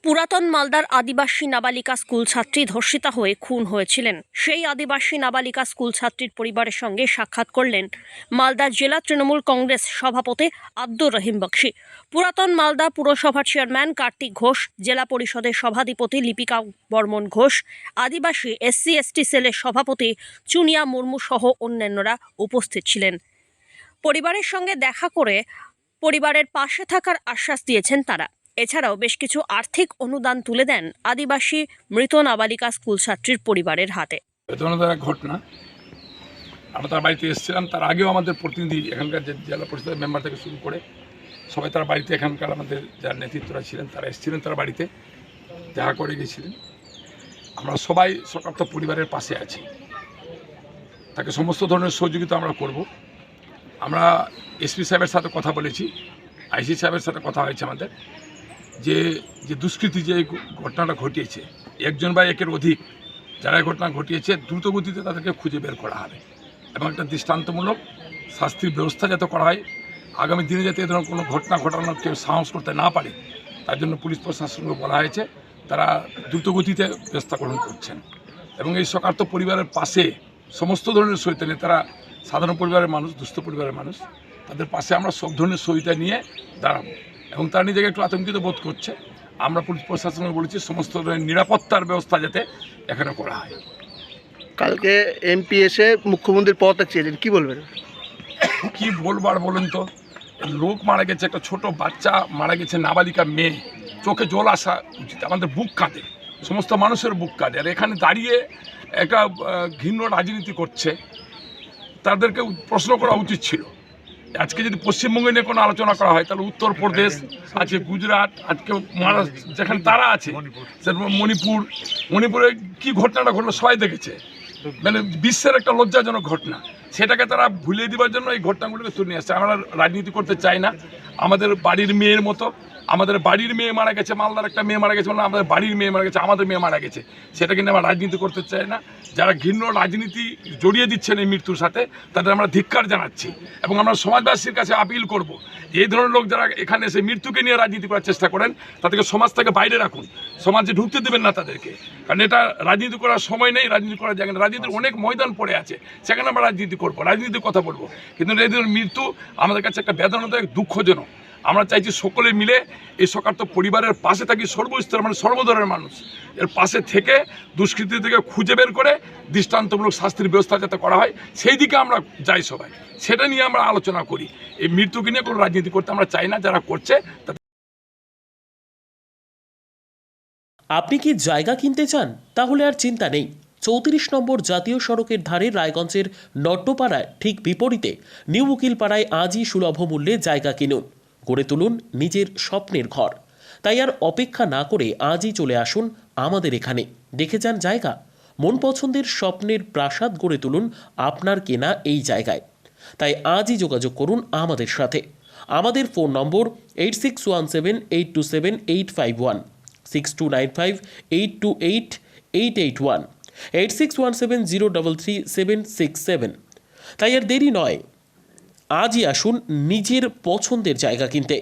পুরাতন মালদার আদিবাসী নাবালিকা স্কুল ছাত্রী ধর্ষিতা হয়ে খুন হয়েছিলেন। সেই আদিবাসী নাবালিকা স্কুল ছাত্রীর পরিবারের সঙ্গে সাক্ষাৎ করলেন মালদা জেলা তৃণমূল কংগ্রেস সভাপতি আব্দুর রহিম বক্সি, পুরাতন মালদা পুরসভার চেয়ারম্যান কার্তিক ঘোষ, জেলা পরিষদের সভাধিপতি লিপিকা বর্মন ঘোষ, আদিবাসী SC/ST সেলের সভাপতি চুনিয়া মুর্মু সহ অন্যান্যরা উপস্থিত ছিলেন। পরিবারের সঙ্গে দেখা করে পরিবারের পাশে থাকার আশ্বাস দিয়েছেন তারা। এছাড়াও বেশ কিছু আর্থিক অনুদান তুলে দেন আদিবাসী মৃত নাবালিকা স্কুল ছাত্রীর পরিবারের হাতে। বেদনাদায়ক ঘটনা। আমরা তার বাড়িতে এসেছিলাম, তার আগেও আমাদের প্রতিনিধি এখানকার যে জেলা পরিষদের মেম্বার থেকে শুরু করে সবাই তার বাড়িতে, এখানকার আমাদের যার নেতৃত্বরা ছিলেন তারা এসেছিলেন, তার বাড়িতে দেখা করে গেছিলেন। আমরা সবাই শোকার্ত পরিবারের পাশে আছি, তাকে সমস্ত ধরনের সহযোগিতা আমরা করব। আমরা SP সাহেবের সাথে কথা বলেছি, IC সাহেবের সাথে কথা হয়েছে আমাদের, যে দুষ্কৃতী যে ঘটনাটা ঘটিয়েছে, একজন বা একের অধিক যারা ঘটনা ঘটিয়েছে দ্রুত গতিতে তাদেরকে খুঁজে বের করা হবে এবং একটা দৃষ্টান্তমূলক শাস্তির ব্যবস্থা যাতে করা হয়। আগামী দিনে যাতে এ ধরনের কোনো ঘটনা ঘটানোর কেউ সাহস করতে না পারে, তার জন্য পুলিশ প্রশাসনকে বলা হয়েছে। তারা দ্রুত গতিতে ব্যবস্থা গ্রহণ করছেন এবং এই শোকার্ত পরিবারের পাশে সমস্ত ধরনের সহায়তা নিয়ে, তারা সাধারণ পরিবারের মানুষ, দুস্থ পরিবারের মানুষ, তাদের পাশে আমরা সব ধরনের সহায়তা নিয়ে দাঁড়াবো এবং তারা নিজেকে একটু আতঙ্কিত বোধ করছে। আমরা পুলিশ প্রশাসনকে বলেছি সমস্ত ধরনের নিরাপত্তার ব্যবস্থা যাতে এখানে করা হয়। কালকে MP এসে মুখ্যমন্ত্রীর পদত্যাগ চেয়েছেন, কি বলবেন? কি বলবো আর বলুন তো, লোক মারা গেছে, একটা ছোট বাচ্চা মারা গেছে, নাবালিকা মেয়ে, চোখে জল আসা উচিত, আমাদের বুক কাঁদে, সমস্ত মানুষের বুক কাঁদে। আর এখানে দাঁড়িয়ে একটা ঘৃণ্য রাজনীতি করছে, তাদেরকে প্রশ্ন করা উচিত ছিল। আজকে যদি পশ্চিমবঙ্গে নিয়ে কোনো আলোচনা করা হয় তাহলে উত্তরপ্রদেশ আছে, গুজরাট, আজকে মহারাষ্ট্র যেখানে তারা আছে, মণিপুরে কি ঘটনাটা ঘটলো সবাই দেখেছে, মানে বিশ্বের একটা লজ্জাজনক ঘটনা। সেটাকে তারা ভুলিয়ে দেওয়ার জন্য এই ঘটনাগুলোকে তুলে নিয়ে আসছে। আমরা রাজনীতি করতে চাই না। আমাদের বাড়ির মেয়ের মতো, আমাদের বাড়ির মেয়ে মারা গেছে, মালদার একটা মেয়ে মারা গেছে, মানে আমাদের বাড়ির মেয়ে মারা গেছে, আমাদের মেয়ে মারা গেছে, সেটা কিন্তু আমরা রাজনীতি করতে চাই না। যারা ঘৃণ্য রাজনীতি জড়িয়ে দিচ্ছেন এই মৃত্যুর সাথে, তাদের আমরা ধিক্কার জানাচ্ছি এবং আমরা সমাজবাসীর কাছে আপিল করব, এই ধরনের লোক যারা এখানে এসে মৃত্যুকে নিয়ে রাজনীতি করার চেষ্টা করেন, তাদেরকে সমাজ থেকে বাইরে রাখুন, সমাজে ঢুকতে দেবেন না তাদেরকে। কারণ এটা রাজনীতি করার সময় নেই, রাজনীতি করার জায়গা নেই। রাজনীতির অনেক ময়দান পড়ে আছে, সেখানে আমরা রাজনীতি করবো, রাজনীতির কথা বলবো। কিন্তু এই ধরনের মৃত্যু আমাদের কাছে একটা বেদনাদায়ক, দুঃখজনক। আমরা চাইছি সকলে মিলে এই শোকার্ত পরিবারের পাশে থাকি, সর্বস্তর মানে সর্বধরনের মানুষ এর পাশে থেকে দুষ্কৃতী থেকে খুঁজে বের করে দৃষ্টান্তমূলক শাস্তির ব্যবস্থা যাতে করা হয়, সেই দিকে আমরা যাই সবাই, সেটা নিয়ে আমরা আলোচনা করি। এই মৃত্যুকে নিয়ে কোনো রাজনীতি করতে আমরা চাই না, যারা করছে। আপনি কি জায়গা কিনতে চান? তাহলে আর চিন্তা নেই। 34 নম্বর জাতীয় সড়কের ধারে রায়গঞ্জের নট্টপাড়ায় ঠিক বিপরীতে নিউ উকিলপাড়ায় আজই সুলভ মূল্যে জায়গা কিনুন, গড়ে তুলুন নিজের স্বপ্নের ঘর। তাই আর অপেক্ষা না করে আজই চলে আসুন আমাদের এখানে, দেখে যান জায়গা। মন পছন্দের স্বপ্নের প্রাসাদ গড়ে তুলুন আপনার কেনা এই জায়গায়। তাই আজই যোগাযোগ করুন আমাদের সাথে। আমাদের ফোন নম্বর 8617827851, 6295828881, 8617033767। তাই আর দেরি নয়, আজই আসুন নিজের পছন্দের জায়গা কিনতে।